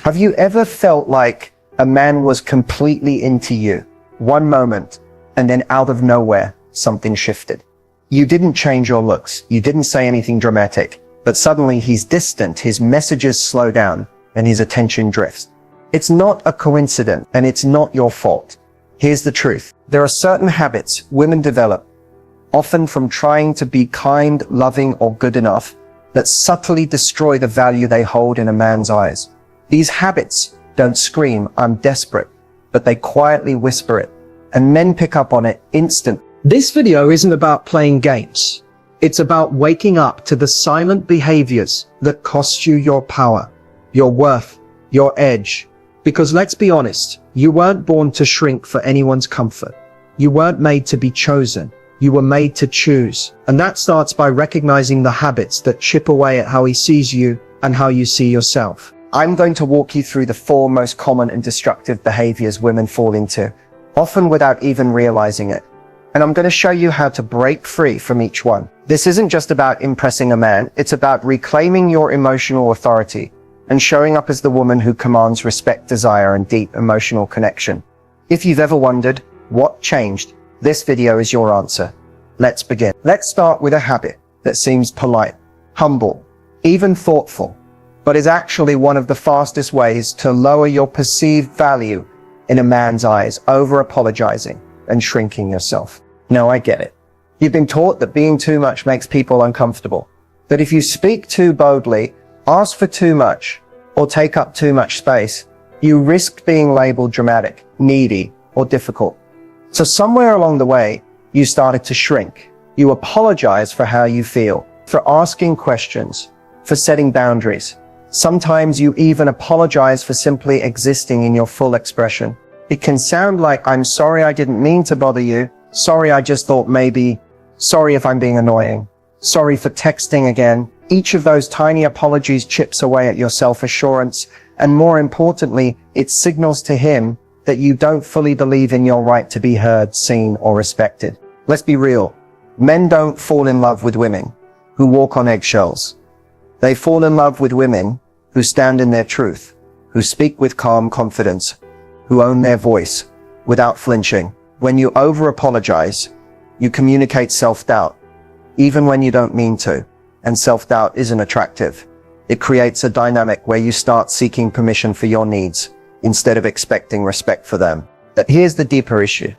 Have you ever felt like a man was completely into you one moment and then out of nowhere, something shifted? You didn't change your looks. You didn't say anything dramatic, but suddenly he's distant, his messages slow down, and his attention drifts. It's not a coincidence, and it's not your fault. Here's the truth. There are certain habits women develop, often from trying to be kind, loving, or good enough, that subtly destroy the value they hold in a man's eyes. These habits don't scream, "I'm desperate," but they quietly whisper it, and men pick up on it instantly. This video isn't about playing games. It's about waking up to the silent behaviors that cost you your power, your worth, your edge. Because let's be honest, you weren't born to shrink for anyone's comfort. You weren't made to be chosen. You were made to choose. And that starts by recognizing the habits that chip away at how he sees you and how you see yourself. I'm going to walk you through the 4 most common and destructive behaviors women fall into, often without even realizing it. And I'm going to show you how to break free from each one. This isn't just about impressing a man, it's about reclaiming your emotional authority and showing up as the woman who commands respect, desire, and deep emotional connection. If you've ever wondered what changed, this video is your answer. Let's begin. Let's start with a habit that seems polite, humble, even thoughtful, but is actually one of the fastest ways to lower your perceived value in a man's eyes: over-apologizing and shrinking yourself. No, I get it. You've been taught that being too much makes people uncomfortable. That if you speak too boldly, ask for too much, or take up too much space, you risk being labeled dramatic, needy, or difficult. So somewhere along the way, you started to shrink. You apologize for how you feel, for asking questions, for setting boundaries. Sometimes you even apologize for simply existing in your full expression. It can sound like, "I'm sorry, I didn't mean to bother you. Sorry, I just thought maybe. Sorry if I'm being annoying. Sorry for texting again." Each of those tiny apologies chips away at your self-assurance, and more importantly, it signals to him that you don't fully believe in your right to be heard, seen, or respected. Let's be real. Men don't fall in love with women who walk on eggshells. They fall in love with women who stand in their truth, who speak with calm confidence, who own their voice without flinching. When you over-apologize, you communicate self-doubt, even when you don't mean to. And self-doubt isn't attractive. It creates a dynamic where you start seeking permission for your needs instead of expecting respect for them. But here's the deeper issue.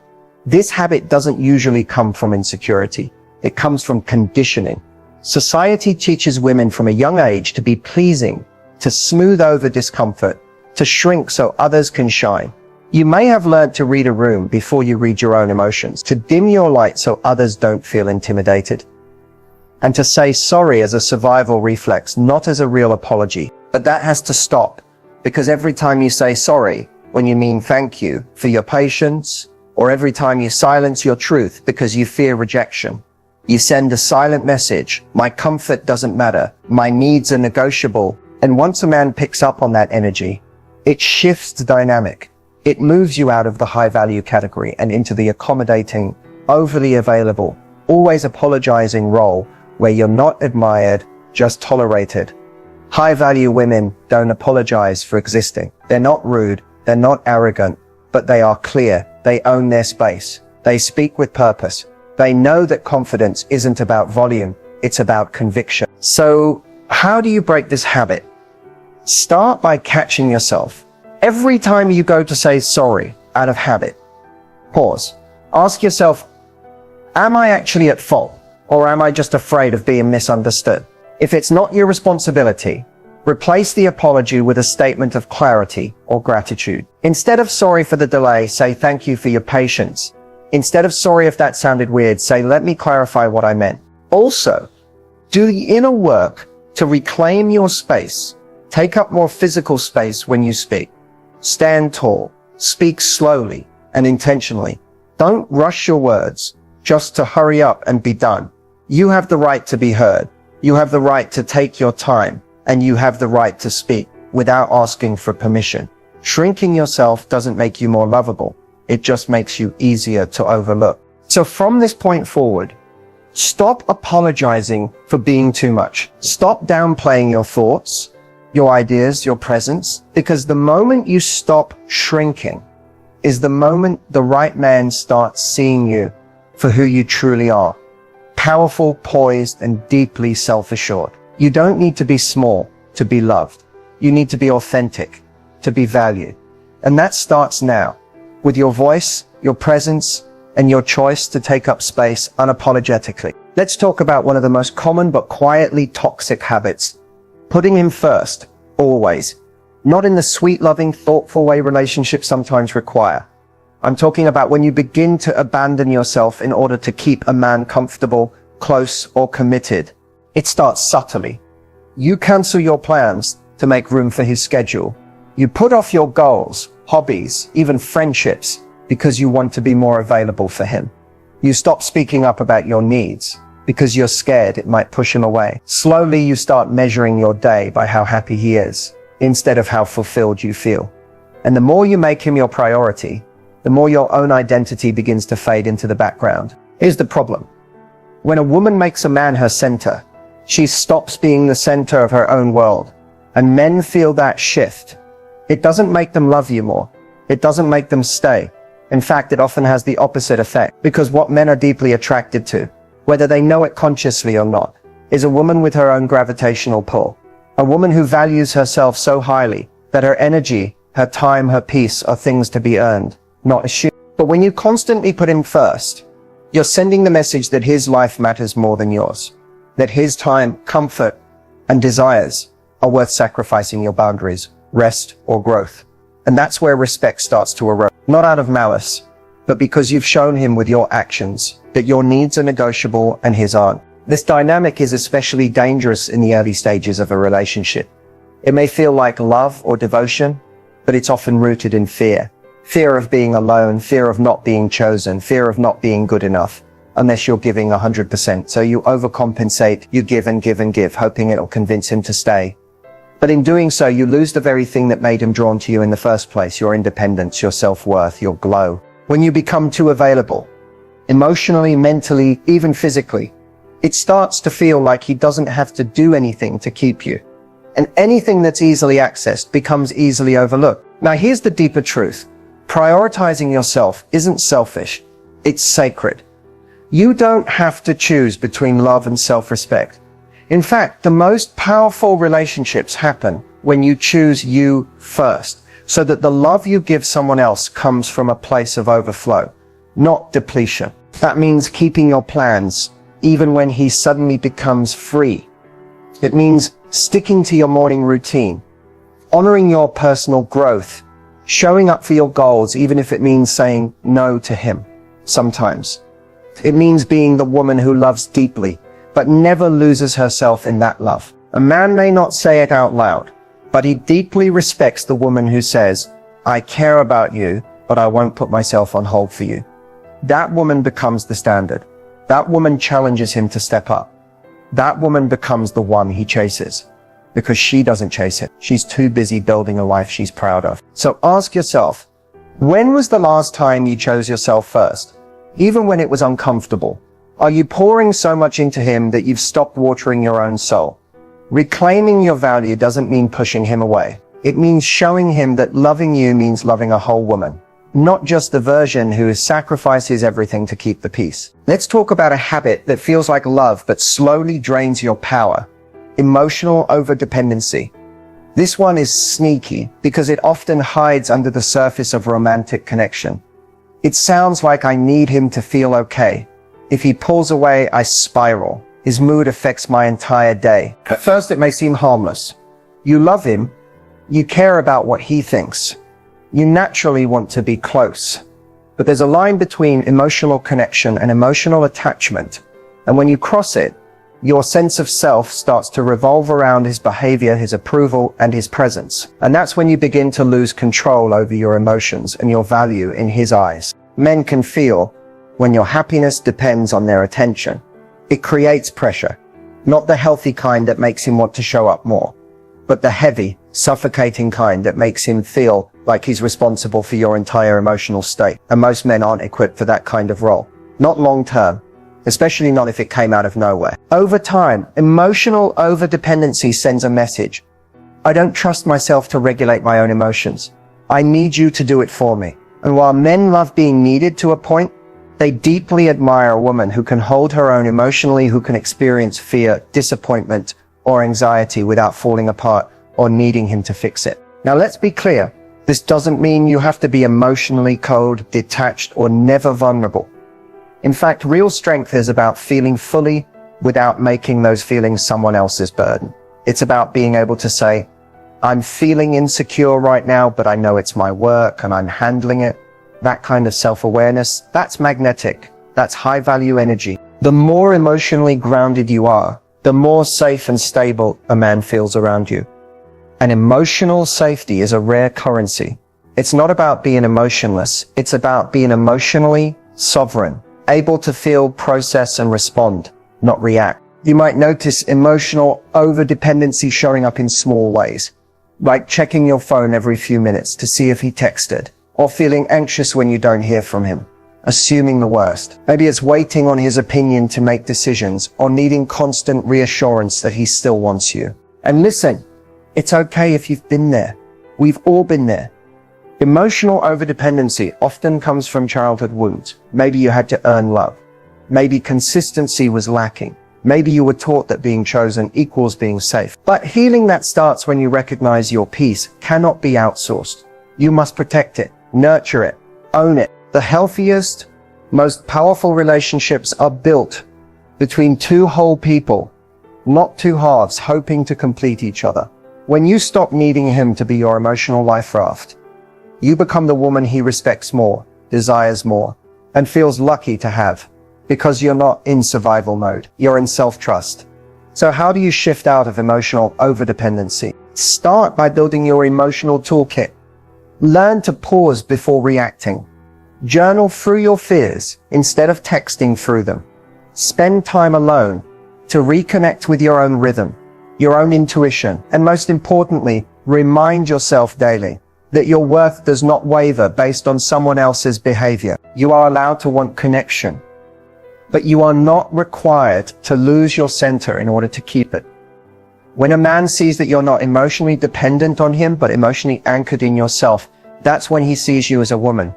This habit doesn't usually come from insecurity. It comes from conditioning. Society teaches women from a young age to be pleasing, to smooth over discomfort, to shrink so others can shine. You may have learned to read a room before you read your own emotions, to dim your light so others don't feel intimidated, and to say sorry as a survival reflex, not as a real apology. But that has to stop, because every time you say sorry when you mean thank you for your patience, or every time you silence your truth because you fear rejection, you send a silent message: my comfort doesn't matter, my needs are negotiable. And once a man picks up on that energy, it shifts the dynamic. It moves you out of the high value category and into the accommodating, overly available, always apologizing role where you're not admired, just tolerated. High value women don't apologize for existing. They're not rude, they're not arrogant, but they are clear. They own their space. They speak with purpose. They know that confidence isn't about volume, it's about conviction. So how do you break this habit? Start by catching yourself. Every time you go to say sorry out of habit, pause. Ask yourself, am I actually at fault? Or am I just afraid of being misunderstood? If it's not your responsibility, replace the apology with a statement of clarity or gratitude. Instead of sorry for the delay, say thank you for your patience. Instead of sorry if that sounded weird, say let me clarify what I meant. Also, do the inner work to reclaim your space. Take up more physical space when you speak. Stand tall, speak slowly and intentionally. Don't rush your words just to hurry up and be done. You have the right to be heard. You have the right to take your time, and you have the right to speak without asking for permission. Shrinking yourself doesn't make you more lovable. It just makes you easier to overlook. So from this point forward, stop apologizing for being too much. Stop downplaying your thoughts. your ideas, your presence, because the moment you stop shrinking is the moment the right man starts seeing you for who you truly are. Powerful, poised, and deeply self-assured. You don't need to be small to be loved. You need to be authentic to be valued. And that starts now with your voice, your presence, and your choice to take up space unapologetically. Let's talk about one of the most common but quietly toxic habits. Putting him first, always. Not in the sweet, loving, thoughtful way relationships sometimes require. I'm talking about when you begin to abandon yourself in order to keep a man comfortable, close, or committed. It starts subtly. You cancel your plans to make room for his schedule. You put off your goals, hobbies, even friendships, because you want to be more available for him. You stop speaking up about your needs because you're scared it might push him away. Slowly, you start measuring your day by how happy he is, instead of how fulfilled you feel. And the more you make him your priority, the more your own identity begins to fade into the background. Here's the problem. When a woman makes a man her center, she stops being the center of her own world. And men feel that shift. It doesn't make them love you more. It doesn't make them stay. In fact, it often has the opposite effect, because what men are deeply attracted to, whether they know it consciously or not, is a woman with her own gravitational pull. A woman who values herself so highly that her energy, her time, her peace are things to be earned, not assumed. But when you constantly put him first, you're sending the message that his life matters more than yours, that his time, comfort, and desires are worth sacrificing your boundaries, rest, or growth. And that's where respect starts to erode. Not out of malice, but because you've shown him with your actions that your needs are negotiable and his aren't. This dynamic is especially dangerous in the early stages of a relationship. It may feel like love or devotion, but it's often rooted in fear. Fear of being alone, fear of not being chosen, fear of not being good enough, unless you're giving 100%. So you overcompensate, you give and give and give, hoping it'll convince him to stay. But in doing so, you lose the very thing that made him drawn to you in the first place, your independence, your self-worth, your glow. When you become too available, emotionally, mentally, even physically, it starts to feel like he doesn't have to do anything to keep you. And anything that's easily accessed becomes easily overlooked. Now here's the deeper truth. Prioritizing yourself isn't selfish, it's sacred. You don't have to choose between love and self-respect. In fact, the most powerful relationships happen when you choose you first, so that the love you give someone else comes from a place of overflow, not depletion. That means keeping your plans, even when he suddenly becomes free. It means sticking to your morning routine, honoring your personal growth, showing up for your goals, even if it means saying no to him sometimes. It means being the woman who loves deeply, but never loses herself in that love. A man may not say it out loud, but he deeply respects the woman who says, I care about you, but I won't put myself on hold for you. That woman becomes the standard. That woman challenges him to step up. That woman becomes the one he chases, because she doesn't chase him. She's too busy building a life she's proud of. So ask yourself, when was the last time you chose yourself first? Even when it was uncomfortable. Are you pouring so much into him that you've stopped watering your own soul? Reclaiming your value doesn't mean pushing him away. It means showing him that loving you means loving a whole woman, not just the version who sacrifices everything to keep the peace. Let's talk about a habit that feels like love but slowly drains your power. Emotional over-dependency. This one is sneaky because it often hides under the surface of romantic connection. It sounds like I need him to feel okay. If he pulls away, I spiral. His mood affects my entire day. At first, it may seem harmless. You love him. You care about what he thinks. You naturally want to be close. But there's a line between emotional connection and emotional attachment. And when you cross it, your sense of self starts to revolve around his behavior, his approval, and his presence. And that's when you begin to lose control over your emotions and your value in his eyes. Men can feel when your happiness depends on their attention. It creates pressure, not the healthy kind that makes him want to show up more, but the heavy, suffocating kind that makes him feel like he's responsible for your entire emotional state. And most men aren't equipped for that kind of role. Not long term, especially not if it came out of nowhere. Over time, emotional over-dependency sends a message. I don't trust myself to regulate my own emotions. I need you to do it for me. And while men love being needed to a point, they deeply admire a woman who can hold her own emotionally, who can experience fear, disappointment, or anxiety without falling apart or needing him to fix it. Now let's be clear. This doesn't mean you have to be emotionally cold, detached, or never vulnerable. In fact, real strength is about feeling fully without making those feelings someone else's burden. It's about being able to say, I'm feeling insecure right now, but I know it's my work and I'm handling it. That kind of self-awareness, that's magnetic. That's high-value energy. The more emotionally grounded you are, the more safe and stable a man feels around you. And emotional safety is a rare currency. It's not about being emotionless. It's about being emotionally sovereign, able to feel, process, and respond, not react. You might notice emotional over-dependency showing up in small ways, like checking your phone every few minutes to see if he texted, or feeling anxious when you don't hear from him, assuming the worst. Maybe it's waiting on his opinion to make decisions, or needing constant reassurance that he still wants you. And listen, it's okay if you've been there. We've all been there. Emotional over-dependency often comes from childhood wounds. Maybe you had to earn love. Maybe consistency was lacking. Maybe you were taught that being chosen equals being safe. But healing that starts when you recognize your peace cannot be outsourced. You must protect it, nurture it, own it. The healthiest, most powerful relationships are built between two whole people, not two halves hoping to complete each other. When you stop needing him to be your emotional life raft, you become the woman he respects more, desires more, and feels lucky to have, because you're not in survival mode. You're in self-trust. So how do you shift out of emotional over-dependency? Start by building your emotional toolkit. Learn to pause before reacting. Journal through your fears instead of texting through them. Spend time alone to reconnect with your own rhythm, your own intuition, and most importantly, remind yourself daily that your worth does not waver based on someone else's behavior. You are allowed to want connection, but you are not required to lose your center in order to keep it. When a man sees that you're not emotionally dependent on him, but emotionally anchored in yourself, that's when he sees you as a woman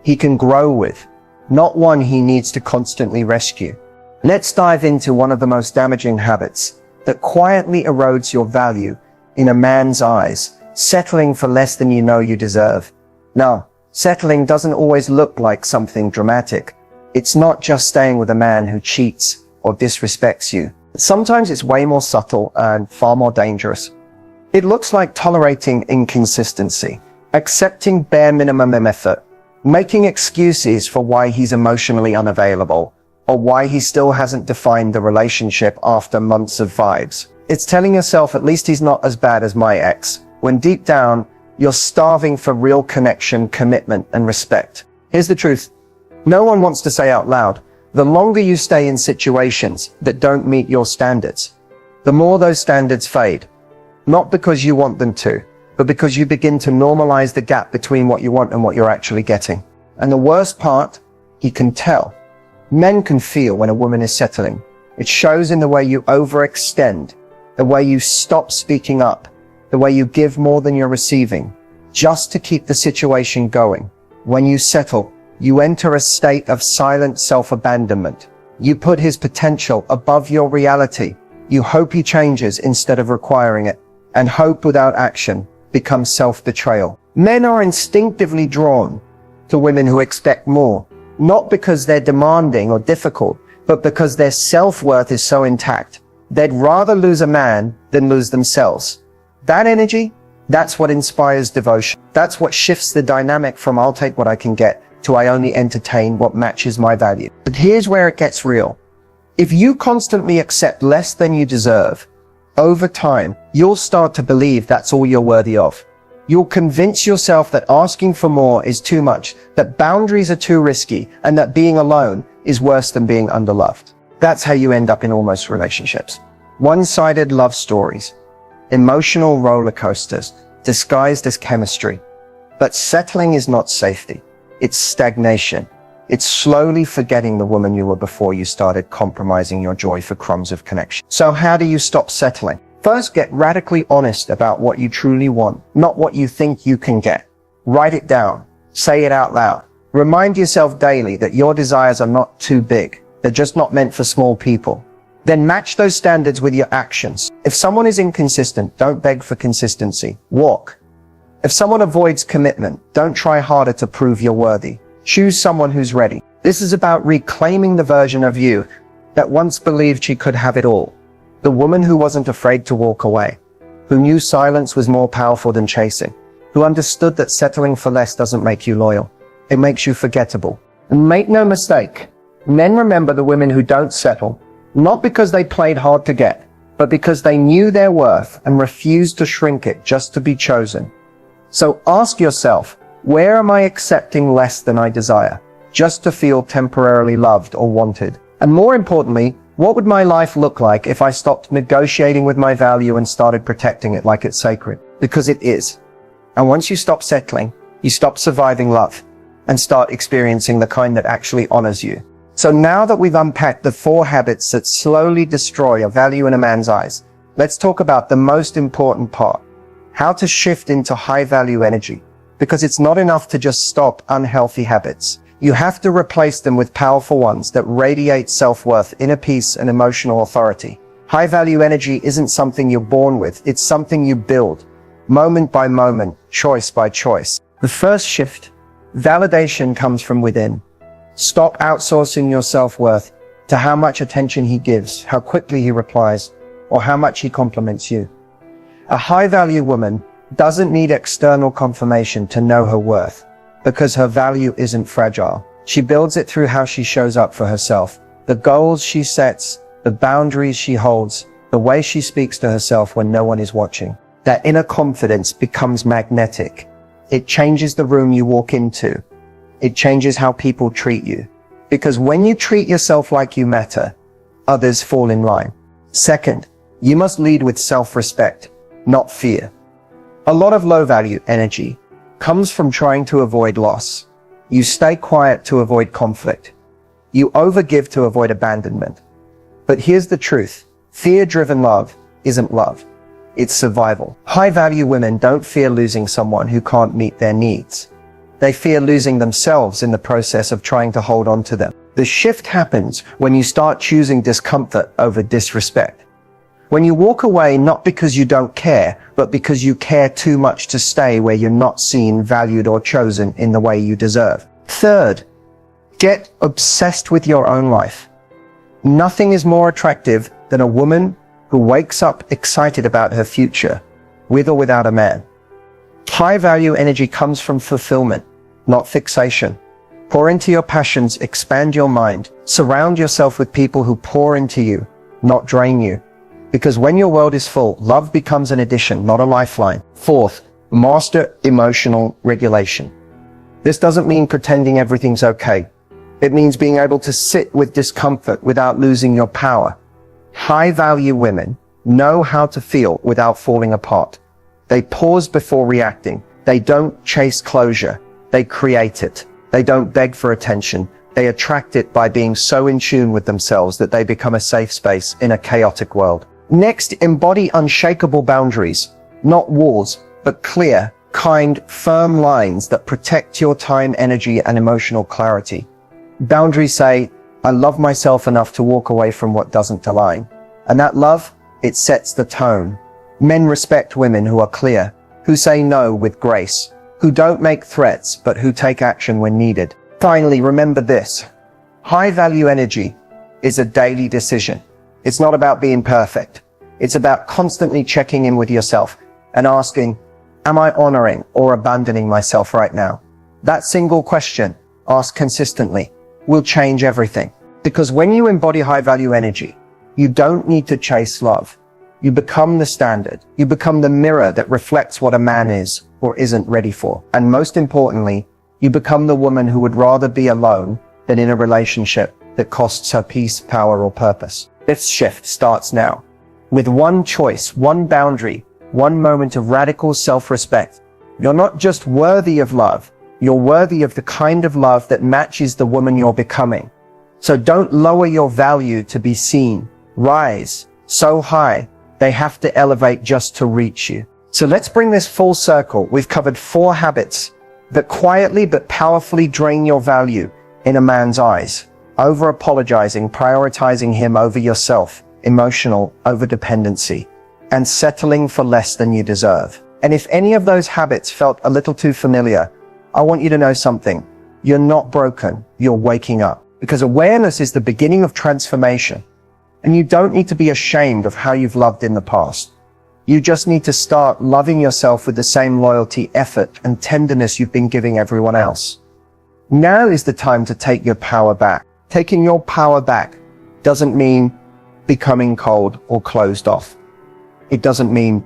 he can grow with, not one he needs to constantly rescue. Let's dive into one of the most damaging habits that quietly erodes your value in a man's eyes: settling for less than you know you deserve. Now, settling doesn't always look like something dramatic. It's not just staying with a man who cheats or disrespects you. Sometimes it's way more subtle and far more dangerous. It looks like tolerating inconsistency, accepting bare minimum effort, making excuses for why he's emotionally unavailable, or why he still hasn't defined the relationship after months of vibes. It's telling yourself, at least he's not as bad as my ex, when deep down, you're starving for real connection, commitment, and respect. Here's the truth. No one wants to say out loud, the longer you stay in situations that don't meet your standards, the more those standards fade. Not because you want them to, but because you begin to normalize the gap between what you want and what you're actually getting. And the worst part, he can tell. Men can feel when a woman is settling. It shows in the way you overextend, the way you stop speaking up, the way you give more than you're receiving, just to keep the situation going. When you settle, you enter a state of silent self-abandonment. You put his potential above your reality. You hope he changes instead of requiring it. And hope without action becomes self-betrayal. Men are instinctively drawn to women who expect more, not because they're demanding or difficult, but because their self-worth is so intact. They'd rather lose a man than lose themselves. That energy, that's what inspires devotion. That's what shifts the dynamic from I'll take what I can get to I only entertain what matches my value. But here's where it gets real. If you constantly accept less than you deserve, over time, you'll start to believe that's all you're worthy of. You'll convince yourself that asking for more is too much, that boundaries are too risky, and that being alone is worse than being underloved. That's how you end up in almost relationships. One-sided love stories, emotional roller coasters, disguised as chemistry. But settling is not safety. It's stagnation. It's slowly forgetting the woman you were before you started compromising your joy for crumbs of connection. So how do you stop settling? First, get radically honest about what you truly want, not what you think you can get. Write it down. Say it out loud. Remind yourself daily that your desires are not too big. They're just not meant for small people. Then match those standards with your actions. If someone is inconsistent, don't beg for consistency. Walk. If someone avoids commitment, don't try harder to prove you're worthy. Choose someone who's ready. This is about reclaiming the version of you that once believed she could have it all. The woman who wasn't afraid to walk away, who knew silence was more powerful than chasing, who understood that settling for less doesn't make you loyal. It makes you forgettable. And make no mistake, men remember the women who don't settle, not because they played hard to get, but because they knew their worth and refused to shrink it just to be chosen. So ask yourself, where am I accepting less than I desire, just to feel temporarily loved or wanted? And more importantly, what would my life look like if I stopped negotiating with my value and started protecting it like it's sacred? Because it is. And once you stop settling, you stop surviving love and start experiencing the kind that actually honors you. So now that we've unpacked the 4 habits that slowly destroy a value in a man's eyes, let's talk about the most important part, how to shift into high value energy. Because it's not enough to just stop unhealthy habits. You have to replace them with powerful ones that radiate self-worth, inner peace, and emotional authority. High value energy isn't something you're born with. It's something you build, moment by moment, choice by choice. The first shift, validation, comes from within. Stop outsourcing your self-worth to how much attention he gives, how quickly he replies, or how much he compliments you. A high value woman doesn't need external confirmation to know her worth, because her value isn't fragile. She builds it through how she shows up for herself, the goals she sets, the boundaries she holds, the way she speaks to herself when no one is watching. That inner confidence becomes magnetic. It changes the room you walk into. It changes how people treat you. Because when you treat yourself like you matter, others fall in line. Second, you must lead with self-respect, not fear. A lot of low-value energy comes from trying to avoid loss. You stay quiet to avoid conflict. You overgive to avoid abandonment. But here's the truth. Fear-driven love isn't love. It's survival. High-value women don't fear losing someone who can't meet their needs. They fear losing themselves in the process of trying to hold on to them. The shift happens when you start choosing discomfort over disrespect. When you walk away not because you don't care, but because you care too much to stay where you're not seen, valued, or chosen in the way you deserve. Third, get obsessed with your own life. Nothing is more attractive than a woman who wakes up excited about her future, with or without a man. High value energy comes from fulfillment, not fixation. Pour into your passions, expand your mind, surround yourself with people who pour into you, not drain you. Because when your world is full, love becomes an addition, not a lifeline. Fourth, master emotional regulation. This doesn't mean pretending everything's okay. It means being able to sit with discomfort without losing your power. High-value women know how to feel without falling apart. They pause before reacting. They don't chase closure. They create it. They don't beg for attention. They attract it by being so in tune with themselves that they become a safe space in a chaotic world. Next, embody unshakable boundaries, not walls, but clear, kind, firm lines that protect your time, energy, and emotional clarity. Boundaries say, I love myself enough to walk away from what doesn't align. And that love, it sets the tone. Men respect women who are clear, who say no with grace, who don't make threats, but who take action when needed. Finally, remember this. High-value energy is a daily decision. It's not about being perfect. It's about constantly checking in with yourself and asking, am I honoring or abandoning myself right now? That single question, asked consistently, will change everything. Because when you embody high-value energy, you don't need to chase love. You become the standard. You become the mirror that reflects what a man is or isn't ready for. And most importantly, you become the woman who would rather be alone than in a relationship that costs her peace, power, or purpose. This shift starts now. With one choice, one boundary, one moment of radical self-respect. You're not just worthy of love, you're worthy of the kind of love that matches the woman you're becoming. So don't lower your value to be seen. Rise so high They have to elevate just to reach you. So let's bring this full circle. We've covered 4 habits that quietly but powerfully drain your value in a man's eyes. Over-apologizing, prioritizing him over yourself, emotional over-dependency, and settling for less than you deserve. And if any of those habits felt a little too familiar, I want you to know something. You're not broken, you're waking up. Because awareness is the beginning of transformation. And you don't need to be ashamed of how you've loved in the past. You just need to start loving yourself with the same loyalty, effort, and tenderness you've been giving everyone else. Now is the time to take your power back. Taking your power back doesn't mean becoming cold or closed off. It doesn't mean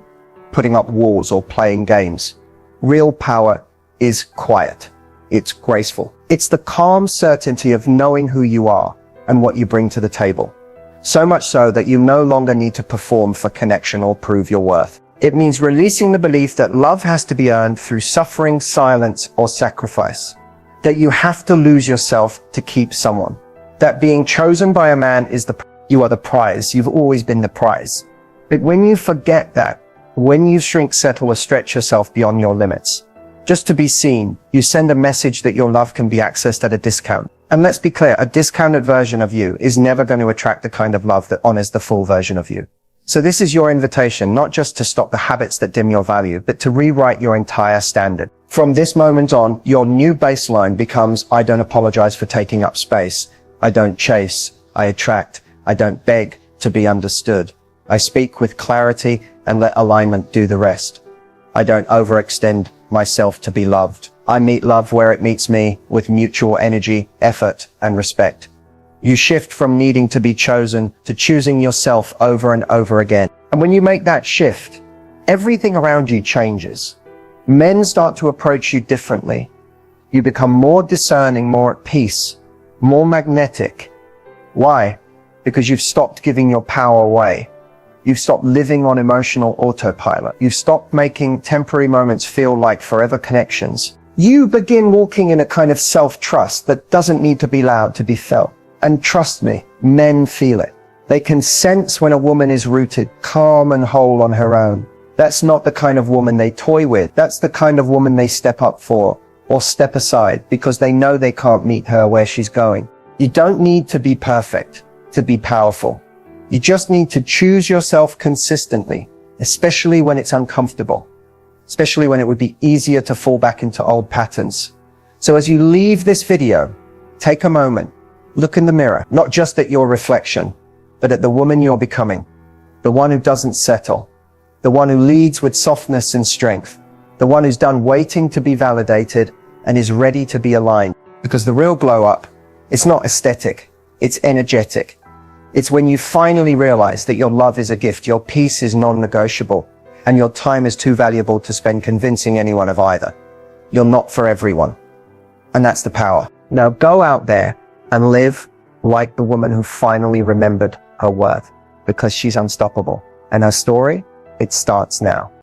putting up walls or playing games. Real power is quiet. It's graceful. It's the calm certainty of knowing who you are and what you bring to the table. So much so that you no longer need to perform for connection or prove your worth. It means releasing the belief that love has to be earned through suffering, silence, or sacrifice. That you have to lose yourself to keep someone. That being chosen by a man is you are the prize. You've always been the prize. But when you forget that, when you shrink, settle, or stretch yourself beyond your limits, just to be seen, you send a message that your love can be accessed at a discount. And let's be clear, a discounted version of you is never going to attract the kind of love that honors the full version of you. So this is your invitation, not just to stop the habits that dim your value, but to rewrite your entire standard. From this moment on, your new baseline becomes, I don't apologize for taking up space. I don't chase. I attract. I don't beg to be understood. I speak with clarity and let alignment do the rest. I don't overextend myself to be loved. I meet love where it meets me, with mutual energy, effort, and respect. You shift from needing to be chosen to choosing yourself over and over again. And when you make that shift, everything around you changes. Men start to approach you differently. You become more discerning, more at peace, more magnetic. Why? Because you've stopped giving your power away. You've stopped living on emotional autopilot. You've stopped making temporary moments feel like forever connections. You begin walking in a kind of self-trust that doesn't need to be loud to be felt. And trust me, men feel it. They can sense when a woman is rooted, calm and whole on her own. That's not the kind of woman they toy with. That's the kind of woman they step up for or step aside because they know they can't meet her where she's going. You don't need to be perfect to be powerful. You just need to choose yourself consistently, especially when it's uncomfortable, especially when it would be easier to fall back into old patterns. So as you leave this video, take a moment, look in the mirror, not just at your reflection, but at the woman you're becoming, the one who doesn't settle, the one who leads with softness and strength, the one who's done waiting to be validated and is ready to be aligned. Because the real glow up, it's not aesthetic, it's energetic. It's when you finally realize that your love is a gift, your peace is non-negotiable, and your time is too valuable to spend convincing anyone of either. You're not for everyone. And that's the power. Now go out there and live like the woman who finally remembered her worth, because she's unstoppable. And her story, it starts now.